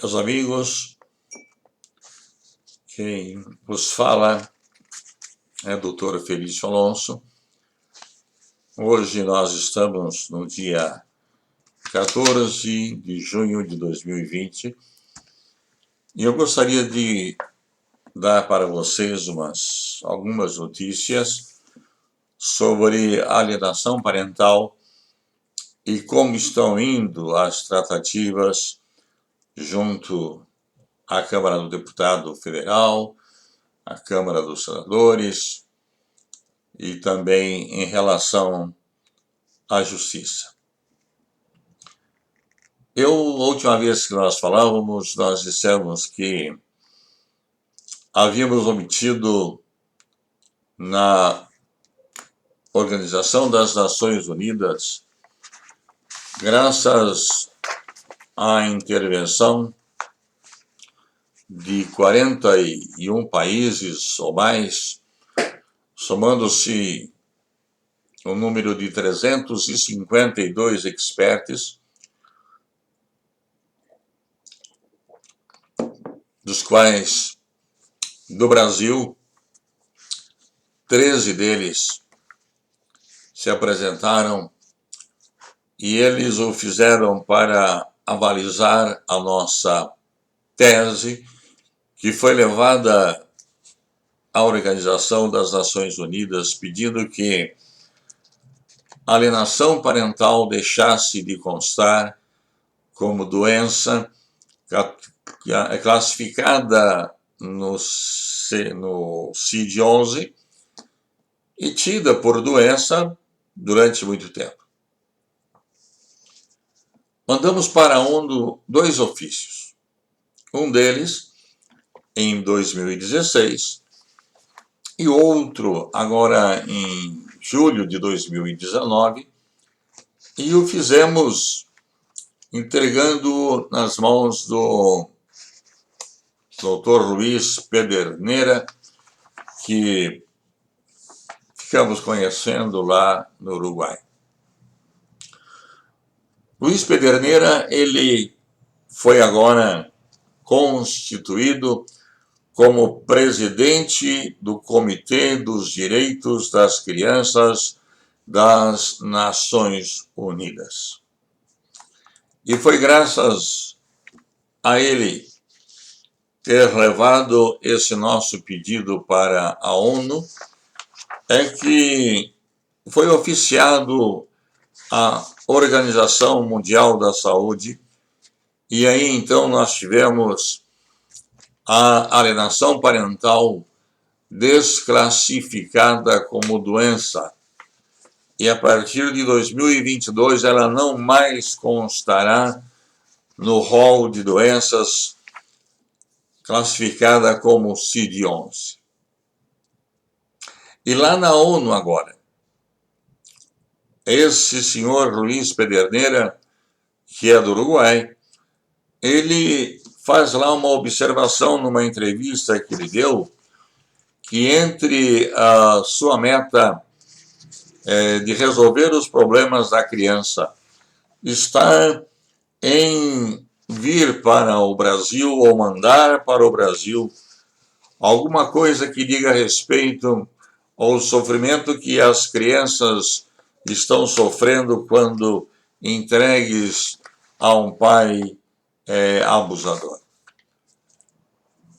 Meus amigos, quem vos fala é o Dr. Felício Alonso. Hoje nós estamos no dia 14 de junho de 2020 e eu gostaria de dar para vocês algumas notícias sobre alienação parental e como estão indo as tratativas junto à Câmara do Deputado Federal, à Câmara dos Senadores e também em relação à Justiça. A última vez que nós falávamos, nós dissemos que havíamos omitido na Organização das Nações Unidas, graças à intervenção de 41 países ou mais, somando-se o número de 352 experts, dos quais, do Brasil, 13 deles se apresentaram e eles o fizeram para avalizar a nossa tese, que foi levada à Organização das Nações Unidas, pedindo que a alienação parental deixasse de constar como doença classificada no CID-11 e tida por doença durante muito tempo. Mandamos para dois ofícios. Um deles em 2016 e outro agora em julho de 2019, e o fizemos entregando nas mãos do Dr. Luiz Pedernera, que ficamos conhecendo lá no Uruguai. Luiz Pedernera, ele foi agora constituído como presidente do Comitê dos Direitos das Crianças das Nações Unidas. E foi graças a ele ter levado esse nosso pedido para a ONU que foi oficiado a Organização Mundial da Saúde, e aí então nós tivemos a alienação parental desclassificada como doença, e a partir de 2022 ela não mais constará no rol de doenças classificada como CID-11. E lá na ONU agora, esse senhor Luiz Pedernera, que é do Uruguai, ele faz lá uma observação numa entrevista que ele deu, que entre a sua meta de resolver os problemas da criança está em vir para o Brasil ou mandar para o Brasil alguma coisa que diga respeito ao sofrimento que as crianças estão sofrendo quando entregues a um pai abusador.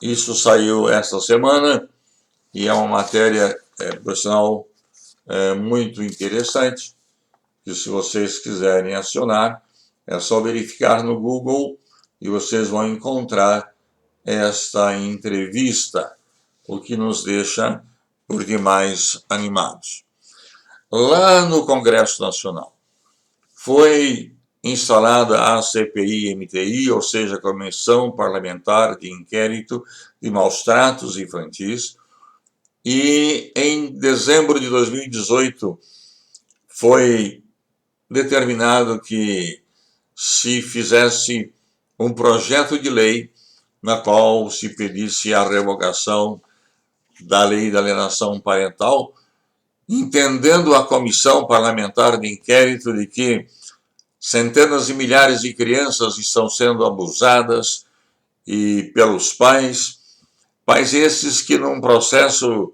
Isso saiu esta semana e é uma matéria, por sinal, muito interessante, que se vocês quiserem acionar, é só verificar no Google e vocês vão encontrar esta entrevista, o que nos deixa por demais animados. Lá no Congresso Nacional foi instalada a CPI-MTI, ou seja, Comissão Parlamentar de Inquérito de Maus Tratos Infantis, e em dezembro de 2018 foi determinado que se fizesse um projeto de lei na qual se pedisse a revogação da lei da alienação parental, entendendo a Comissão Parlamentar de Inquérito de que centenas de milhares de crianças estão sendo abusadas e pelos pais esses que num processo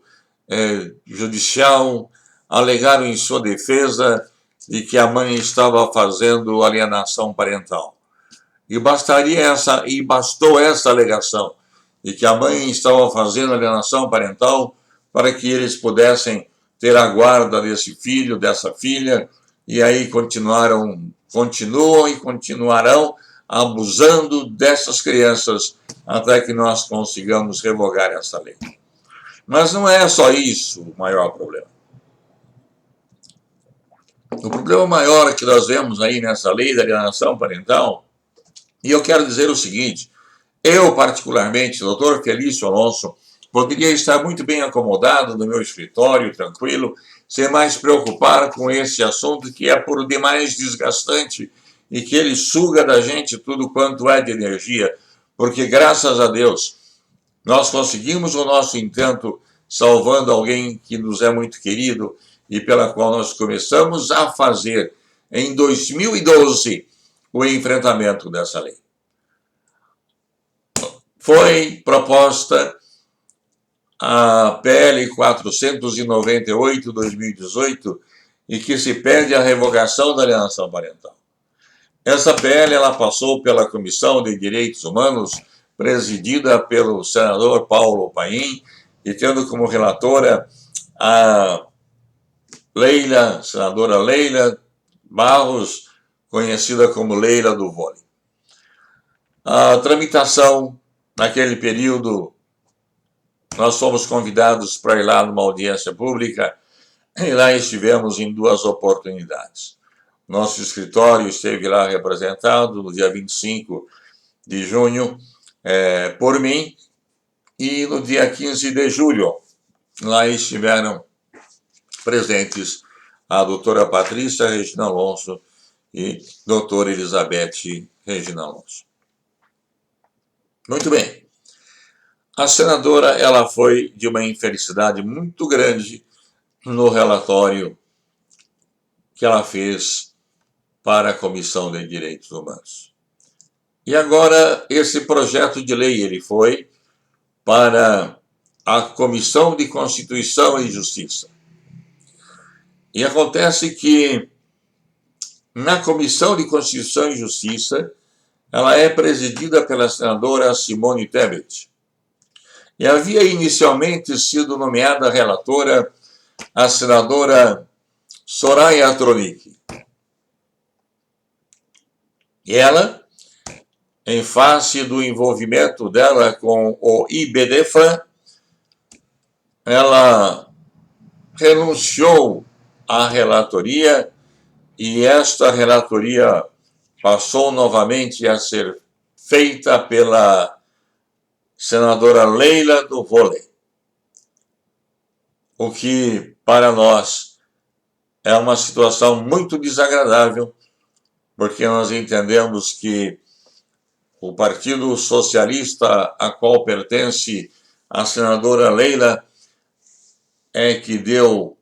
judicial alegaram em sua defesa de que a mãe estava fazendo alienação parental. E bastou essa alegação de que a mãe estava fazendo alienação parental para que eles pudessem ter a guarda desse filho, dessa filha, e aí continuam e continuarão abusando dessas crianças até que nós consigamos revogar essa lei. Mas não é só isso o maior problema. O problema maior que nós vemos aí nessa lei da alienação parental, e eu quero dizer o seguinte, eu particularmente, doutor Felício Alonso, poderia estar muito bem acomodado no meu escritório, tranquilo, sem mais preocupar com esse assunto que é por demais desgastante e que ele suga da gente tudo quanto é de energia, porque graças a Deus nós conseguimos o nosso intento salvando alguém que nos é muito querido e pela qual nós começamos a fazer em 2012 o enfrentamento dessa lei. Foi proposta a PL 498/2018 e que se pede a revogação da alienação parental. Essa PL ela passou pela Comissão de Direitos Humanos, presidida pelo senador Paulo Paim, e tendo como relatora a senadora Leila Barros, conhecida como Leila do Vôlei. A tramitação, naquele período, nós fomos convidados para ir lá numa audiência pública, e lá estivemos em 2 oportunidades. Nosso escritório esteve lá representado no dia 25 de junho por mim, e no dia 15 de julho lá estiveram presentes a doutora Patrícia Regina Alonso e doutora Elizabeth Regina Alonso. Muito bem. A senadora ela foi de uma infelicidade muito grande no relatório que ela fez para a Comissão de Direitos Humanos. E agora esse projeto de lei ele foi para a Comissão de Constituição e Justiça. E acontece que na Comissão de Constituição e Justiça ela é presidida pela senadora Simone Tebet. E havia inicialmente sido nomeada relatora a senadora Soraya Tronic. E ela, em face do envolvimento dela com o IBDFAN, ela renunciou à relatoria e esta relatoria passou novamente a ser feita pela senadora Leila do Vôlei. O que, para nós, é uma situação muito desagradável, porque nós entendemos que o Partido Socialista, a qual pertence a senadora Leila, é que deu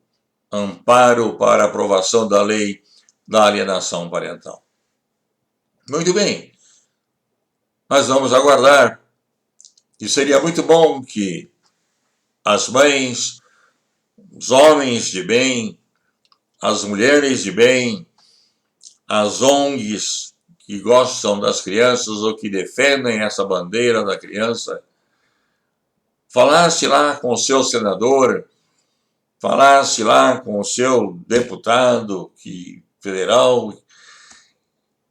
amparo para a aprovação da lei da alienação parental. Muito bem, nós vamos aguardar, e seria muito bom que as mães, os homens de bem, as mulheres de bem, as ONGs que gostam das crianças ou que defendem essa bandeira da criança, falasse lá com o seu senador, falasse lá com o seu deputado federal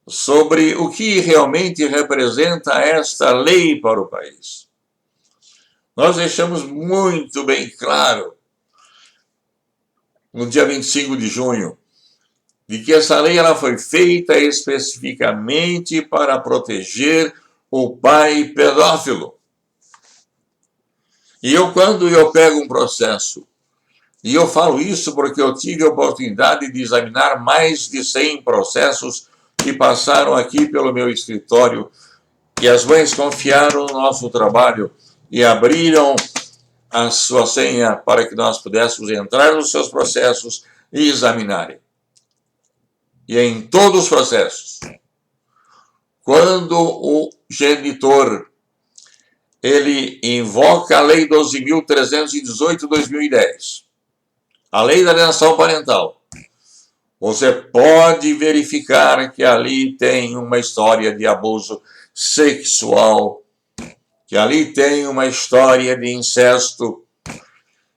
sobre o que realmente representa esta lei para o país. Nós deixamos muito bem claro, no dia 25 de junho, de que essa lei ela foi feita especificamente para proteger o pai pedófilo. E quando eu pego um processo, e eu falo isso porque eu tive a oportunidade de examinar mais de 100 processos que passaram aqui pelo meu escritório, e as mães confiaram no nosso trabalho e abriram a sua senha para que nós pudéssemos entrar nos seus processos e examinarem. E em todos os processos, quando o genitor ele invoca a Lei 12.318/2010, a Lei da Alienação Parental. Você pode verificar que ali tem uma história de abuso sexual, que ali tem uma história de incesto,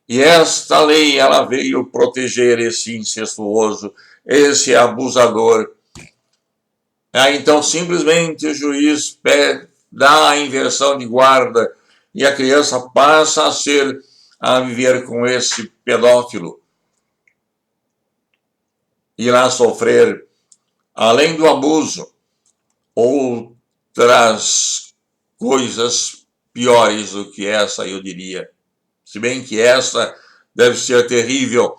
e esta lei ela veio proteger esse incestuoso, esse abusador. Então, simplesmente o juiz dá a inversão de guarda e a criança passa a viver com esse pedófilo. Irá sofrer, além do abuso, outras coisas piores do que essa, eu diria. Se bem que essa deve ser terrível,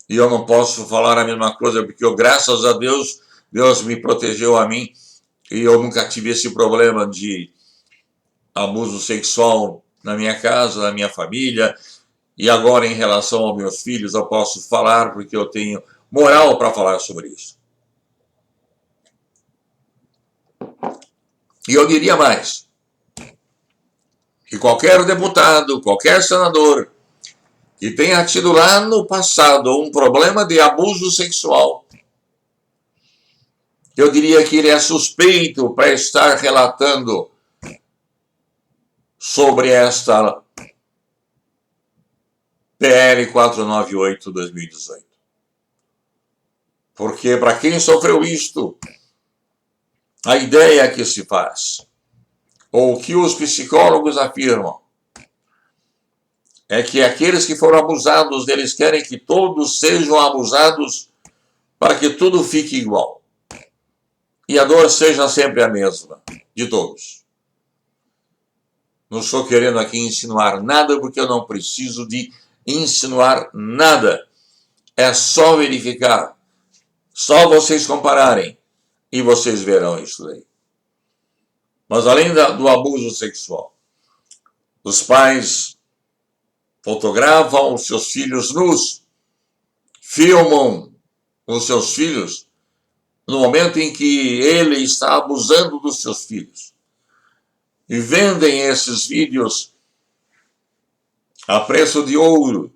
e eu não posso falar a mesma coisa, porque graças a Deus, Deus me protegeu a mim, e eu nunca tive esse problema de abuso sexual na minha casa, na minha família, e agora em relação aos meus filhos eu posso falar, porque eu tenho moral para falar sobre isso. E eu diria mais, que qualquer deputado, qualquer senador que tenha tido lá no passado um problema de abuso sexual, eu diria que ele é suspeito para estar relatando sobre esta PL 498/2018. Porque para quem sofreu isto, a ideia que se faz, ou que os psicólogos afirmam, é que aqueles que foram abusados, eles querem que todos sejam abusados para que tudo fique igual. E a dor seja sempre a mesma, de todos. Não estou querendo aqui insinuar nada, porque eu não preciso de insinuar nada. É só verificar. Só vocês compararem e vocês verão isso daí. Mas além do abuso sexual, os pais fotografam os seus filhos nus, filmam os seus filhos no momento em que ele está abusando dos seus filhos. E vendem esses vídeos a preço de ouro,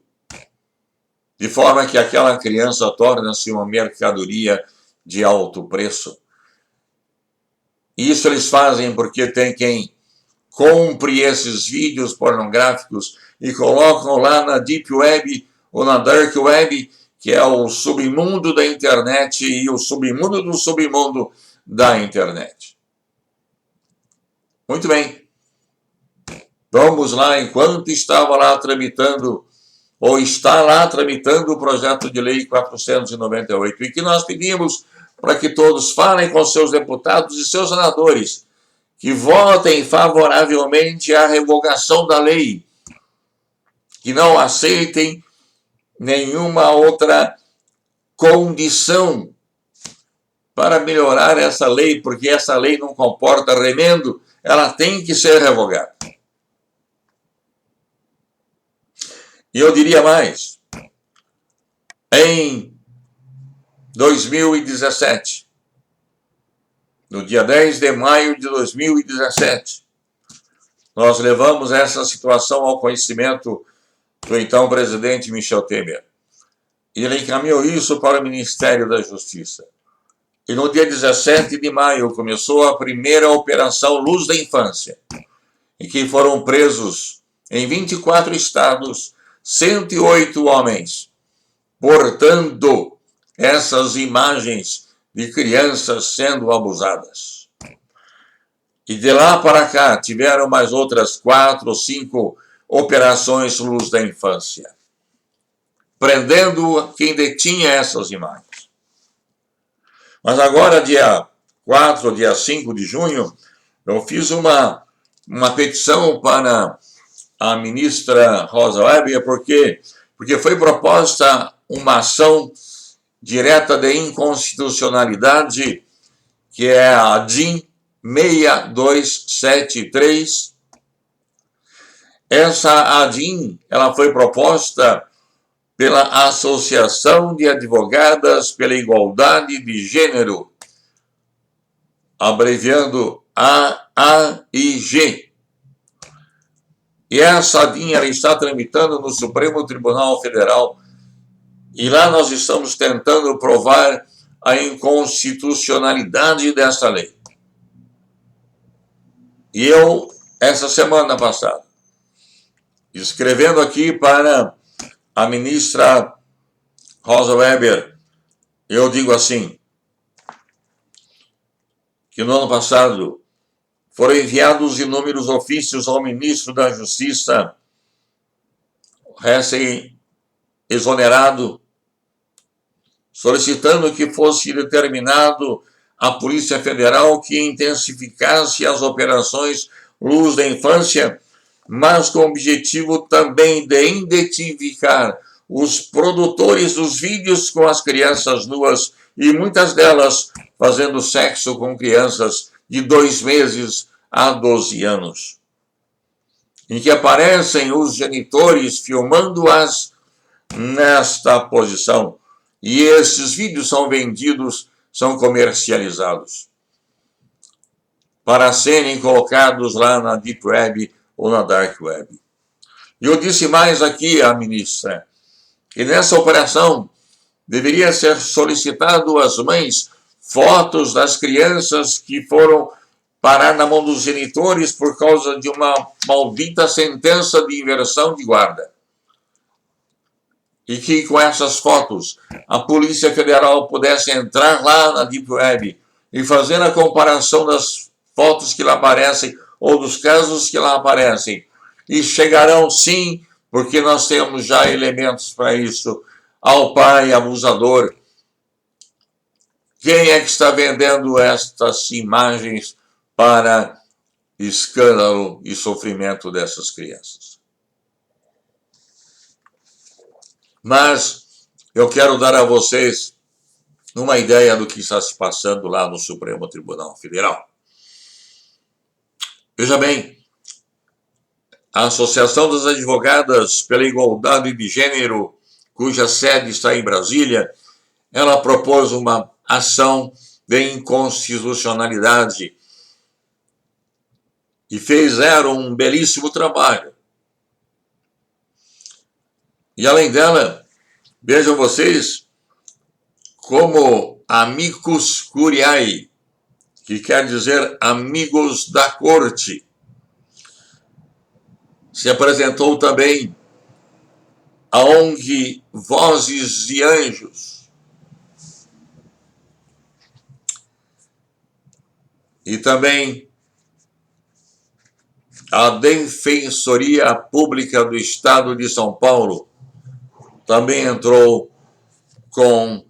de forma que aquela criança torna-se uma mercadoria de alto preço. E isso eles fazem porque tem quem compre esses vídeos pornográficos e colocam lá na Deep Web ou na Dark Web, que é o submundo da internet e o submundo do submundo da internet. Muito bem. Vamos lá, enquanto estava lá tramitando, ou está lá tramitando o projeto de lei 498, e que nós pedimos para que todos falem com seus deputados e seus senadores, que votem favoravelmente à revogação da lei, que não aceitem nenhuma outra condição para melhorar essa lei, porque essa lei não comporta remendo, ela tem que ser revogada. E eu diria mais, em 2017, no dia 10 de maio de 2017, nós levamos essa situação ao conhecimento do então presidente Michel Temer. E ele encaminhou isso para o Ministério da Justiça. E no dia 17 de maio começou a primeira Operação Luz da Infância, em que foram presos em 24 estados 108 homens, portando essas imagens de crianças sendo abusadas. E de lá para cá tiveram mais outras 4 ou 5 operações Luz da Infância, prendendo quem detinha essas imagens. Mas agora, dia 4, dia 5 de junho, eu fiz uma petição para a ministra Rosa Weber, porque foi proposta uma ação direta de inconstitucionalidade, que é a DIN 6273. Essa ADIM, ela foi proposta pela Associação de Advogadas pela Igualdade de Gênero, abreviando AAIG. E essa DIN ela está tramitando no Supremo Tribunal Federal. E lá nós estamos tentando provar a inconstitucionalidade dessa lei. E eu, essa semana passada, escrevendo aqui para a ministra Rosa Weber, eu digo assim, que no ano passado foram enviados inúmeros ofícios ao ministro da Justiça, recém-exonerado, solicitando que fosse determinado à Polícia Federal que intensificasse as operações Luz da Infância, mas com o objetivo também de identificar os produtores dos vídeos com as crianças nuas e muitas delas fazendo sexo com crianças de 2 meses a 12 anos, em que aparecem os genitores filmando-as nesta posição. E esses vídeos são vendidos, são comercializados para serem colocados lá na Deep Web ou na Dark Web. E eu disse mais aqui à ministra, que nessa operação deveria ser solicitado às mães fotos das crianças que foram parar na mão dos genitores por causa de uma maldita sentença de inversão de guarda. E que com essas fotos a Polícia Federal pudesse entrar lá na Deep Web e fazer a comparação das fotos que lá aparecem ou dos casos que lá aparecem. E chegarão sim, porque nós temos já elementos para isso, ao pai abusador. Quem é que está vendendo estas imagens para escândalo e sofrimento dessas crianças? Mas eu quero dar a vocês uma ideia do que está se passando lá no Supremo Tribunal Federal. Veja bem, a Associação das Advogadas pela Igualdade de Gênero, cuja sede está em Brasília, ela propôs uma ação de inconstitucionalidade e fizeram um belíssimo trabalho. E além dela, vejam vocês como amicus curiae, que quer dizer amigos da corte, se apresentou também a ONG Vozes de Anjos e também a Defensoria Pública do Estado de São Paulo também entrou com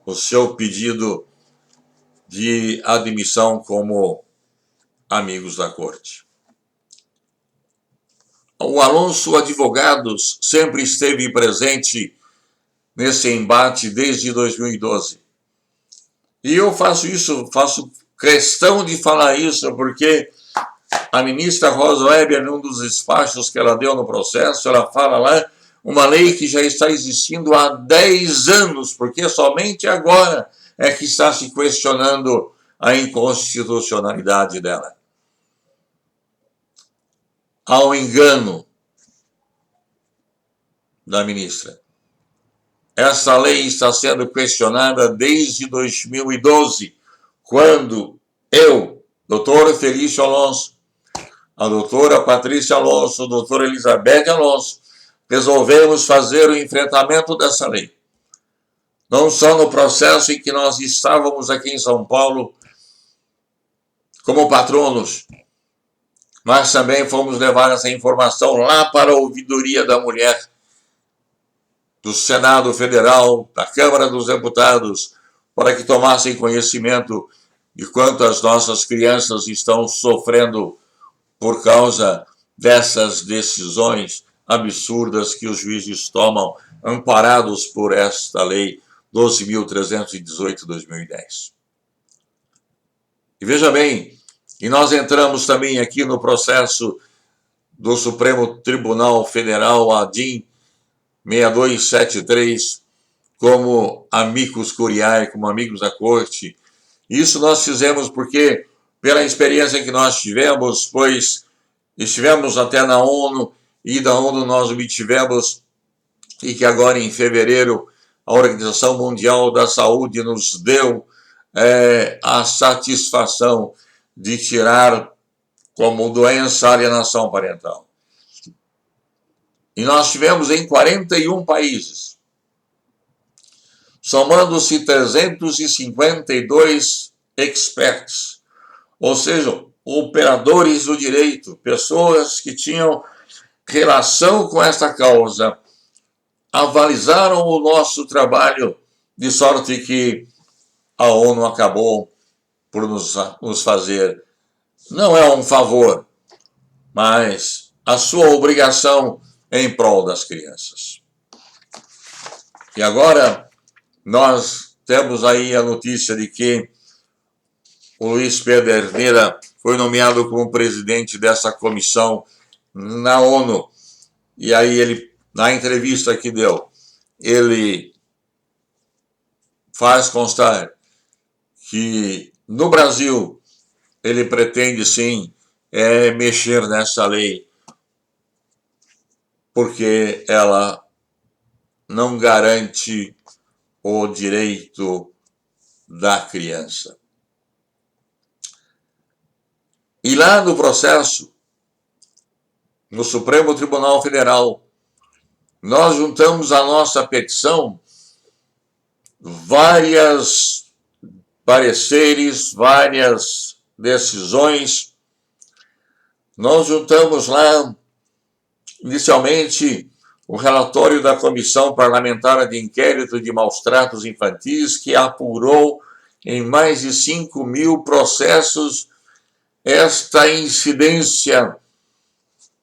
o seu pedido de admissão como amigos da corte. O Alonso Advogados sempre esteve presente nesse embate desde 2012. E eu faço questão de falar isso, porque a ministra Rosa Weber, num dos despachos que ela deu no processo, ela fala lá uma lei que já está existindo há 10 anos, porque somente agora é que está se questionando a inconstitucionalidade dela. Ao engano da ministra. Essa lei está sendo questionada desde 2012, quando eu, doutor Felício Alonso, a doutora Patrícia Alonso, a doutora Elizabeth Alonso, resolvemos fazer o enfrentamento dessa lei. Não só no processo em que nós estávamos aqui em São Paulo como patronos, mas também fomos levar essa informação lá para a Ouvidoria da Mulher, do Senado Federal, da Câmara dos Deputados, para que tomassem conhecimento de quanto as nossas crianças estão sofrendo por causa dessas decisões absurdas que os juízes tomam, amparados por esta lei 12.318/2010. E veja bem, e nós entramos também aqui no processo do Supremo Tribunal Federal, a DIN 6273, como amicus curiae, como amigos da corte. Isso nós fizemos porque, pela experiência que nós tivemos, pois estivemos até na ONU, e da ONU nós obtivemos, e que agora em fevereiro a Organização Mundial da Saúde nos deu a satisfação de tirar como doença a alienação parental. E nós tivemos em 41 países, somando-se 352 experts, ou seja, operadores do direito, pessoas que tinham relação com esta causa, avalizaram o nosso trabalho, de sorte que a ONU acabou por nos fazer, não é um favor, mas a sua obrigação em prol das crianças. E agora nós temos aí a notícia de que o Luiz Pederneiras foi nomeado como presidente dessa comissão na ONU. E aí ele, na entrevista que deu, ele faz constar que no Brasil ele pretende sim mexer nessa lei, porque ela não garante o direito da criança. E lá no processo, no Supremo Tribunal Federal, nós juntamos a nossa petição várias pareceres, várias decisões. Nós juntamos lá, inicialmente, o relatório da Comissão Parlamentar de Inquérito de Maus-Tratos Infantis, que apurou em mais de 5.000 processos esta incidência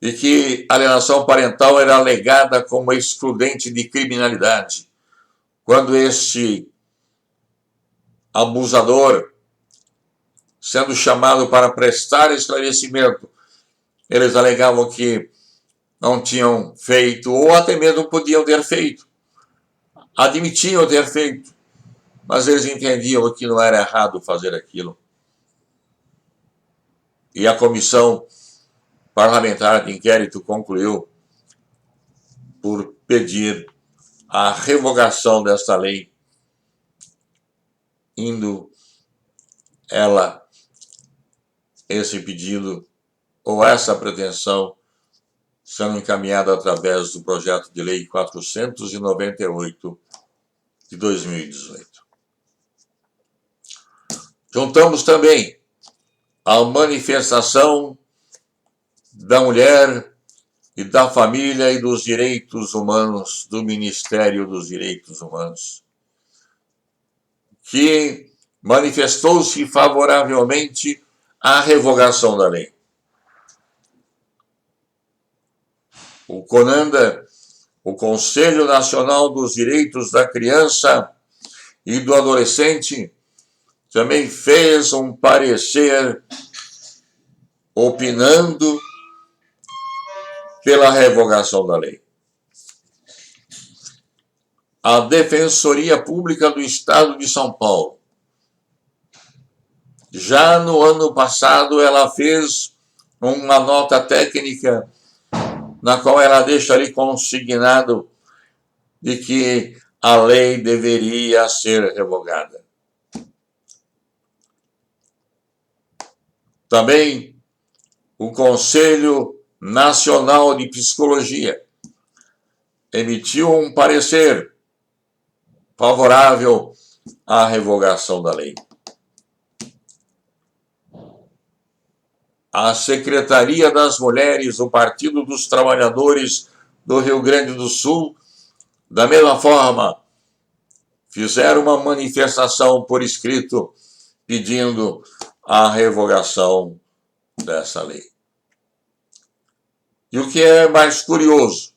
de que a alienação parental era alegada como excludente de criminalidade, quando este abusador, sendo chamado para prestar esclarecimento, eles alegavam que não tinham feito, ou até mesmo podiam ter feito, admitiam ter feito, mas eles entendiam que não era errado fazer aquilo. E a Comissão Parlamentar de Inquérito concluiu por pedir a revogação desta lei, indo esse pedido ou essa pretensão sendo encaminhada através do projeto de lei 498 de 2018. Juntamos também a manifestação da mulher e da família e dos direitos humanos, do Ministério dos Direitos Humanos, que manifestou-se favoravelmente à revogação da lei. O CONANDA, o Conselho Nacional dos Direitos da Criança e do Adolescente, também fez um parecer opinando pela revogação da lei. A Defensoria Pública do Estado de São Paulo, já no ano passado, ela fez uma nota técnica na qual ela deixa ali consignado de que a lei deveria ser revogada. Também o Conselho Nacional de Psicologia emitiu um parecer favorável à revogação da lei. A Secretaria das Mulheres, o Partido dos Trabalhadores do Rio Grande do Sul, da mesma forma, fizeram uma manifestação por escrito pedindo a revogação dessa lei. E o que é mais curioso,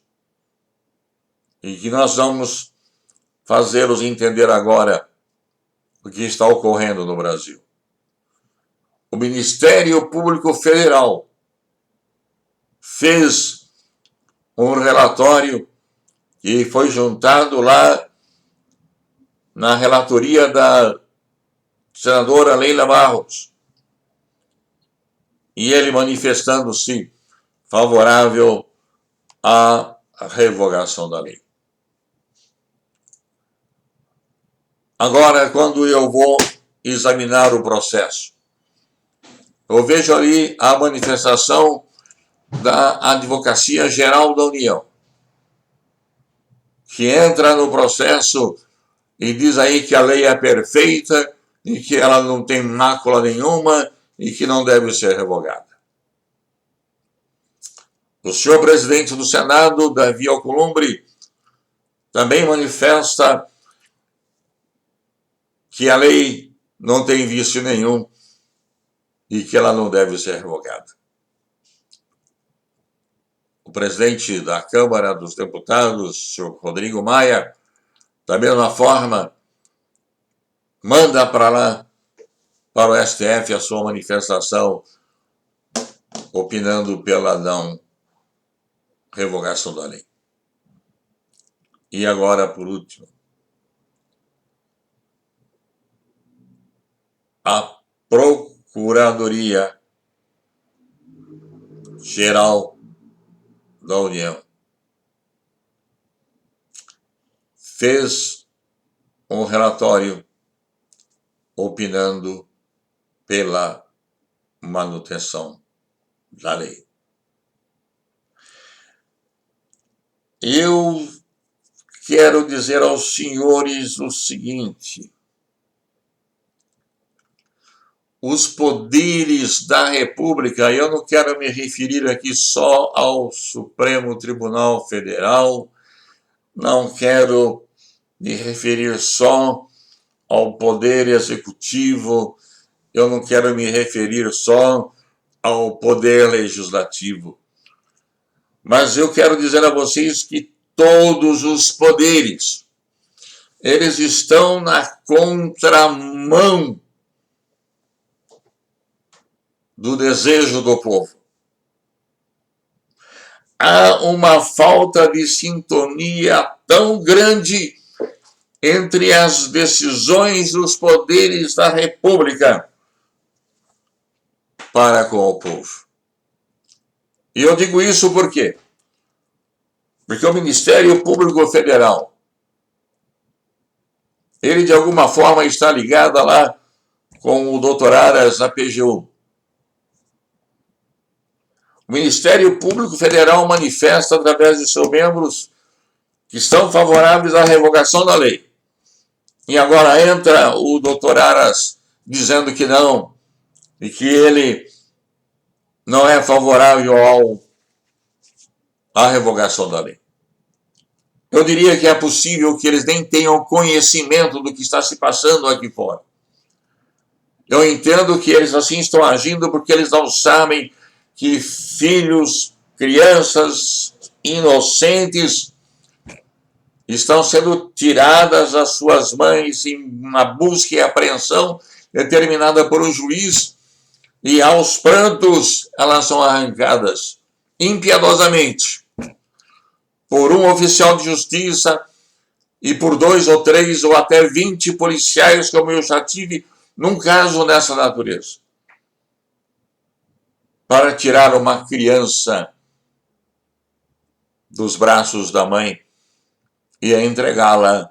e que nós vamos fazê-los entender agora o que está ocorrendo no Brasil. O Ministério Público Federal fez um relatório que foi juntado lá na relatoria da senadora Leila Barros. E ele manifestando-se favorável à revogação da lei. Agora, quando eu vou examinar o processo, eu vejo ali a manifestação da Advocacia Geral da União, que entra no processo e diz aí que a lei é perfeita e que ela não tem mácula nenhuma e que não deve ser revogada. O senhor presidente do Senado, Davi Alcolumbre, também manifesta que a lei não tem vício nenhum e que ela não deve ser revogada. O presidente da Câmara dos Deputados, senhor Rodrigo Maia, da mesma forma, manda para lá, para o STF, a sua manifestação, opinando pela não revogação da lei. E agora, por último, a Procuradoria Geral da União fez um relatório opinando pela manutenção da lei. Eu quero dizer aos senhores o seguinte: os poderes da República, eu não quero me referir aqui só ao Supremo Tribunal Federal, não quero me referir só ao Poder Executivo, eu não quero me referir só ao Poder Legislativo. Mas eu quero dizer a vocês que todos os poderes, eles estão na contramão do desejo do povo. Há uma falta de sintonia tão grande entre as decisões dos poderes da República para com o povo. E eu digo isso por quê? Porque o Ministério Público Federal, ele de alguma forma está ligado lá com o Dr. Aras na PGU. O Ministério Público Federal manifesta através de seus membros que estão favoráveis à revogação da lei. E agora entra o Dr. Aras dizendo que não, e que ele não é favorável à revogação da lei. Eu diria que é possível que eles nem tenham conhecimento do que está se passando aqui fora. Eu entendo que eles assim estão agindo porque eles não sabem que filhos, crianças inocentes estão sendo tiradas das suas mães em uma busca e apreensão determinada por um juiz, e aos prantos elas são arrancadas impiedosamente por um oficial de justiça e por 2 ou 3 ou até 20 policiais, como eu já tive num caso dessa natureza, para tirar uma criança dos braços da mãe e entregá-la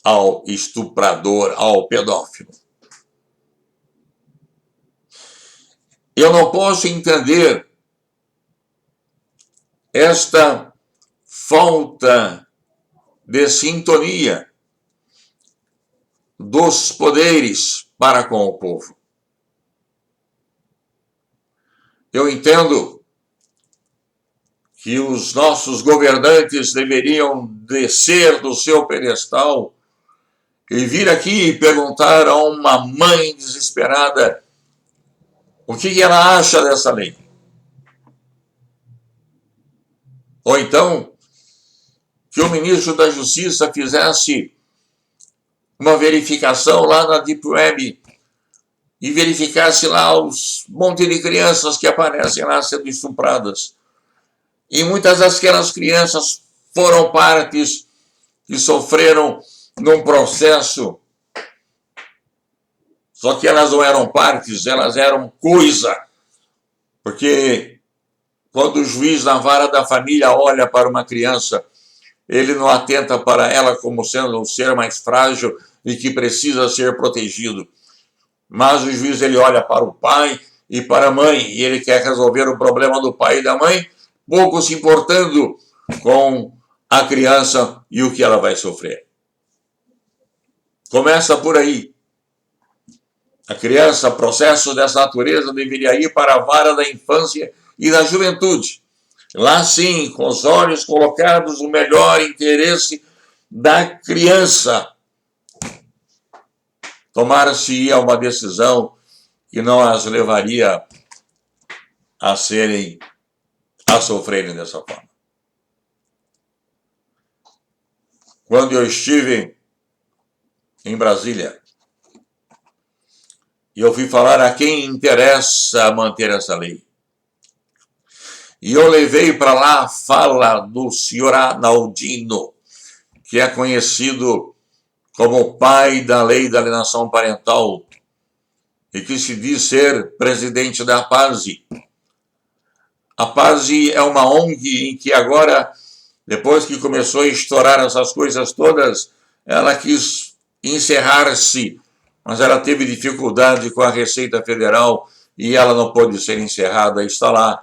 ao estuprador, ao pedófilo. Eu não posso entender esta falta de sintonia dos poderes para com o povo. Eu entendo que os nossos governantes deveriam descer do seu pedestal e vir aqui e perguntar a uma mãe desesperada o que ela acha dessa lei. Ou então, que o ministro da Justiça fizesse uma verificação lá na Deep Web e verificasse lá os monte de crianças que aparecem lá sendo estupradas. E muitas daquelas crianças foram partes que sofreram num processo, só que elas não eram partes, elas eram coisa, porque quando o juiz na vara da família olha para uma criança, ele não atenta para ela como sendo um ser mais frágil e que precisa ser protegido. Mas o juiz ele olha para o pai e para a mãe e ele quer resolver o problema do pai e da mãe, pouco se importando com a criança e o que ela vai sofrer. Começa por aí. A criança, processo dessa natureza, deveria ir para a vara da infância e da juventude. Lá sim, com os olhos colocados no melhor interesse da criança, tomar-se-ia uma decisão que não as levaria a sofrerem dessa forma. Quando eu estive em Brasília, e eu fui falar a quem interessa manter essa lei. E eu levei para lá a fala do senhor Arnaldino, que é conhecido como o pai da lei da alienação parental e que se diz ser presidente da APASE. A APASE é uma ONG em que agora, depois que começou a estourar essas coisas todas, ela quis encerrar-se, mas ela teve dificuldade com a Receita Federal e ela não pôde ser encerrada, está lá.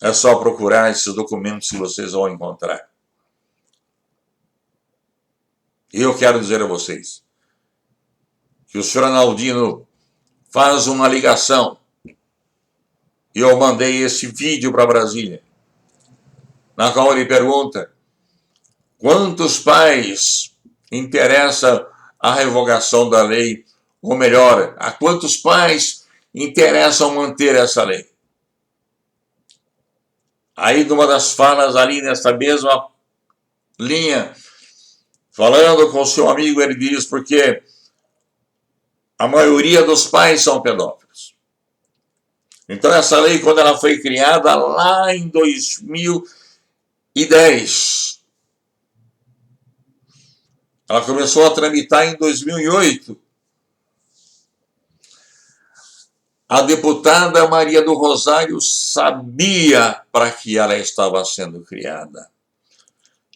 É só procurar esses documentos que vocês vão encontrar. E eu quero dizer a vocês que o senhor Arnaldino faz uma ligação. E eu mandei esse vídeo para Brasília, na qual ele pergunta quantos pais interessa a revogação da lei, ou melhor, a quantos pais interessam manter essa lei. Aí, numa das falas ali, nessa mesma linha, falando com o seu amigo, ele diz, porque a maioria dos pais são pedófilos. Então, essa lei, quando ela foi criada lá em 2010, ela começou a tramitar em 2008. A deputada Maria do Rosário sabia para que ela estava sendo criada.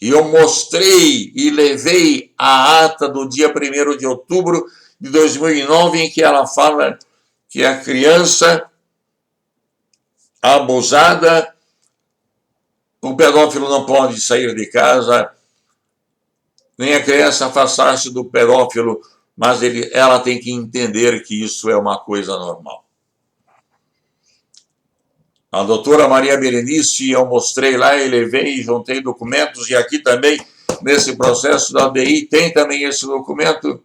E eu mostrei e levei a ata do dia 1º de outubro de 2009, em que ela fala que a criança abusada, o pedófilo não pode sair de casa, nem a criança afastar-se do pedófilo, mas ela tem que entender que isso é uma coisa normal. A doutora Maria Berenice, eu mostrei lá, e levei, juntei documentos, e aqui também, nesse processo da ABI, tem também esse documento,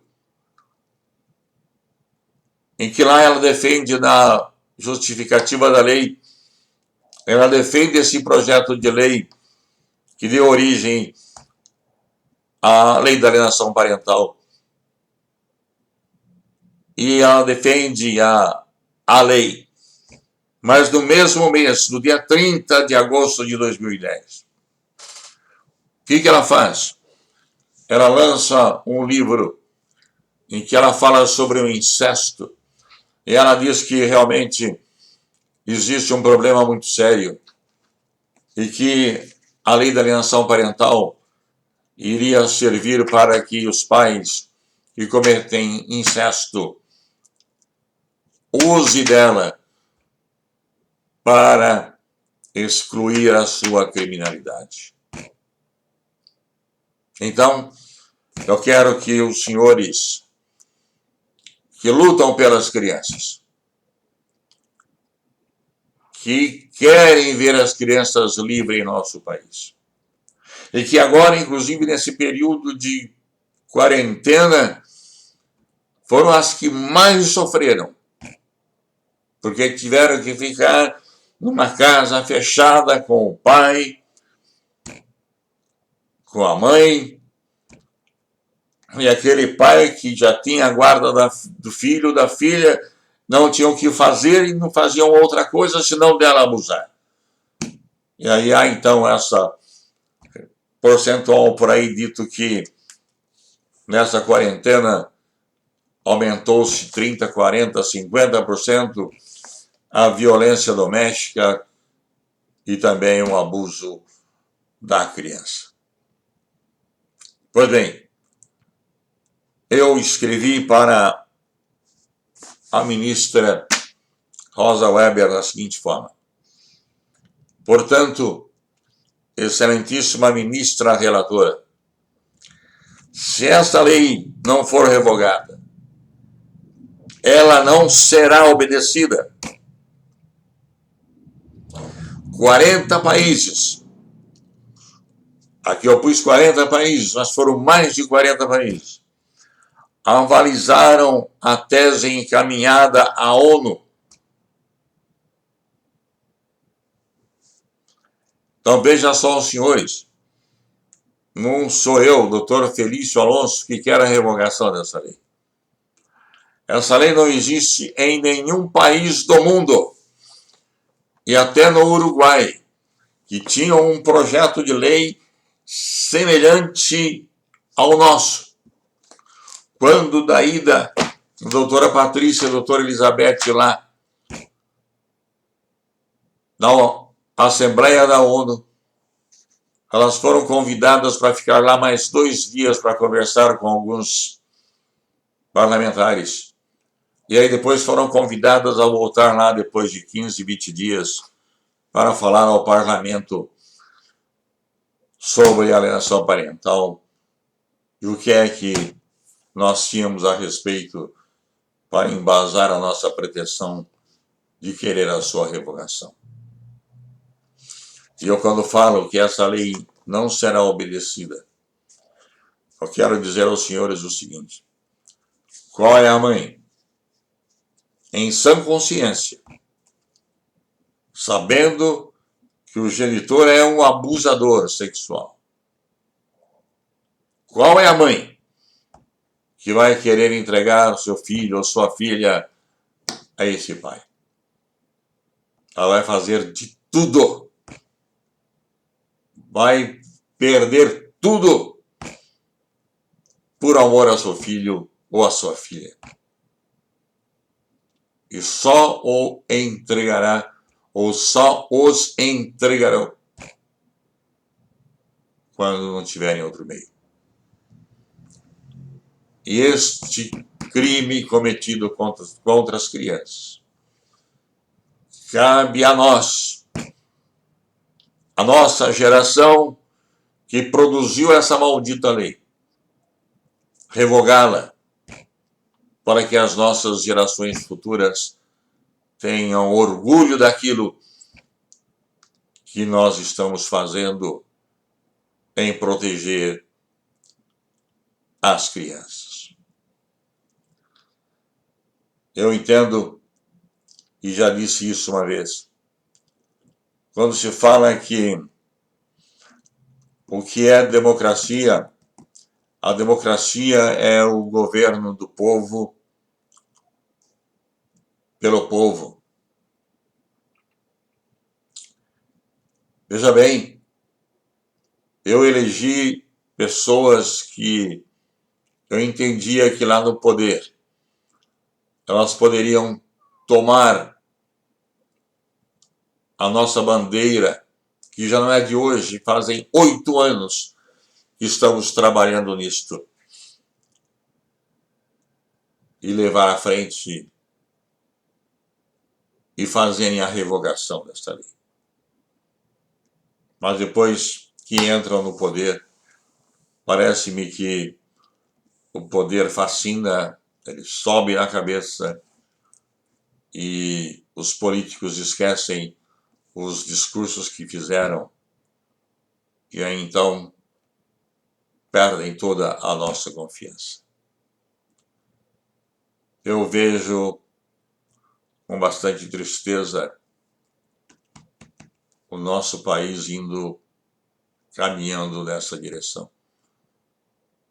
em que lá ela defende, na justificativa da lei, ela defende esse projeto de lei que deu origem à lei da alienação parental. E ela defende a lei. Mas no mesmo mês, no dia 30 de agosto de 2010, o que ela faz? Ela lança um livro em que ela fala sobre o incesto, e ela diz que realmente existe um problema muito sério e que a lei da alienação parental iria servir para que os pais que cometem incesto use dela para excluir a sua criminalidade. Então, eu quero que os senhores que lutam pelas crianças, que querem ver as crianças livres em nosso país, e que agora, inclusive nesse período de quarentena, foram as que mais sofreram, porque tiveram que ficar numa casa fechada com o pai, com a mãe, e aquele pai que já tinha a guarda do filho, da filha, não tinham o que fazer e não faziam outra coisa senão dela abusar. E aí há então essa percentual por aí dito que nessa quarentena aumentou-se 30%, 40%, 50% a violência doméstica e também um abuso da criança. Pois bem, eu escrevi para a ministra Rosa Weber da seguinte forma: portanto, excelentíssima ministra relatora, se esta lei não for revogada, ela não será obedecida. 40 países, aqui eu pus 40 países, mas foram mais de 40 países, avalizaram a tese encaminhada à ONU. Então veja só, os senhores, não sou eu, doutor Felício Alonso, que quer a revogação dessa lei. Essa lei não existe em nenhum país do mundo. E até no Uruguai, que tinha um projeto de lei semelhante ao nosso. Quando da ida da doutora Patrícia e a doutora Elizabeth lá na Assembleia da ONU, elas foram convidadas para ficar lá mais 2 dias para conversar com alguns parlamentares. E aí depois foram convidadas a voltar lá depois de 15, 20 dias para falar ao parlamento sobre alienação parental e o que é que nós tínhamos a respeito para embasar a nossa pretensão de querer a sua revogação. E eu, quando falo que essa lei não será obedecida, eu quero dizer aos senhores o seguinte: qual é a mãe, em sã consciência, sabendo que o genitor é um abusador sexual, qual é a mãe que vai querer entregar o seu filho ou sua filha a esse pai? Ela vai fazer de tudo, vai perder tudo por amor ao seu filho ou à sua filha. E só o entregará, ou só os entregarão, quando não tiverem outro meio. E este crime cometido contra as crianças, cabe a nós, a nossa geração que produziu essa maldita lei, revogá-la, para que as nossas gerações futuras tenham orgulho daquilo que nós estamos fazendo em proteger as crianças. Eu entendo, e já disse isso uma vez, quando se fala que o que é democracia, a democracia é o governo do povo, pelo povo. Veja bem, eu elegi pessoas que eu entendia que lá no poder elas poderiam tomar a nossa bandeira, que já não é de hoje, fazem 8 anos que estamos trabalhando nisto, e levar à frente e fazerem a revogação desta lei. Mas depois que entram no poder, parece-me que o poder fascina, ele sobe na cabeça e os políticos esquecem os discursos que fizeram e aí então perdem toda a nossa confiança. Eu vejo com bastante tristeza o nosso país caminhando nessa direção.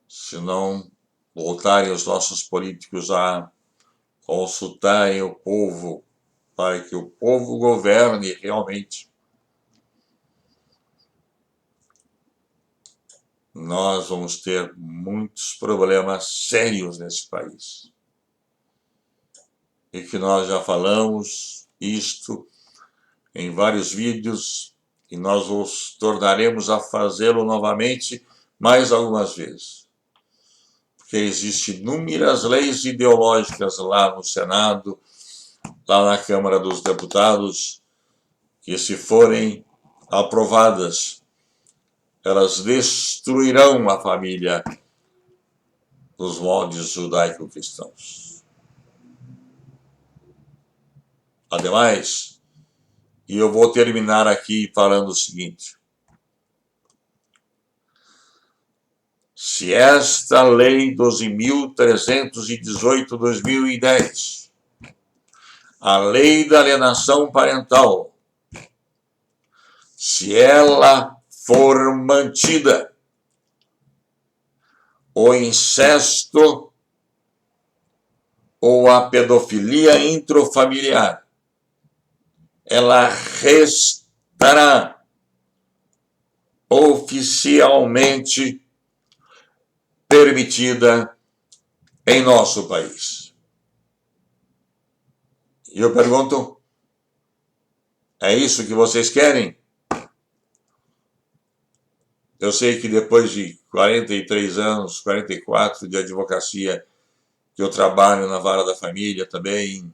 Se não voltarem os nossos políticos a consultarem o povo, para que o povo governe realmente, nós vamos ter muitos problemas sérios nesse país. E que nós já falamos isto em vários vídeos, e nós nos tornaremos a fazê-lo novamente mais algumas vezes. Porque existem inúmeras leis ideológicas lá no Senado, lá na Câmara dos Deputados, que se forem aprovadas, elas destruirão a família dos moldes judaico-cristãos. Ademais, e eu vou terminar aqui falando o seguinte: se esta lei 12.318/2010, a lei da alienação parental, se ela for mantida, o incesto ou a pedofilia intrafamiliar, ela restará oficialmente permitida em nosso país. E eu pergunto, é isso que vocês querem? Eu sei que depois de 43 anos, 44 de advocacia, que eu trabalho na vara da família também,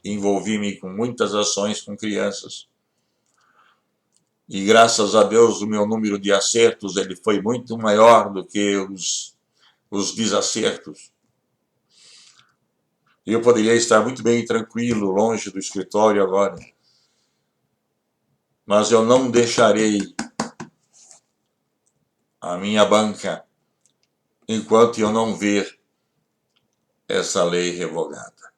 envolvi-me com muitas ações com crianças. E graças a Deus o meu número de acertos ele foi muito maior do que os desacertos. E eu poderia estar muito bem tranquilo, longe do escritório agora. Mas eu não deixarei a minha banca enquanto eu não ver essa lei revogada.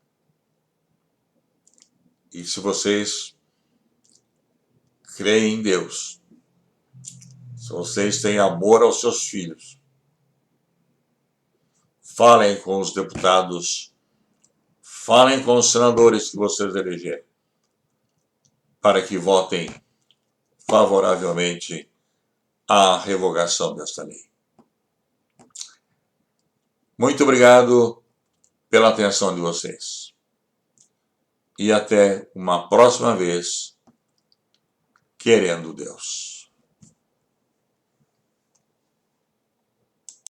E se vocês creem em Deus, se vocês têm amor aos seus filhos, falem com os deputados, falem com os senadores que vocês elegerem, para que votem favoravelmente à revogação desta lei. Muito obrigado pela atenção de vocês. E até uma próxima vez, querendo Deus.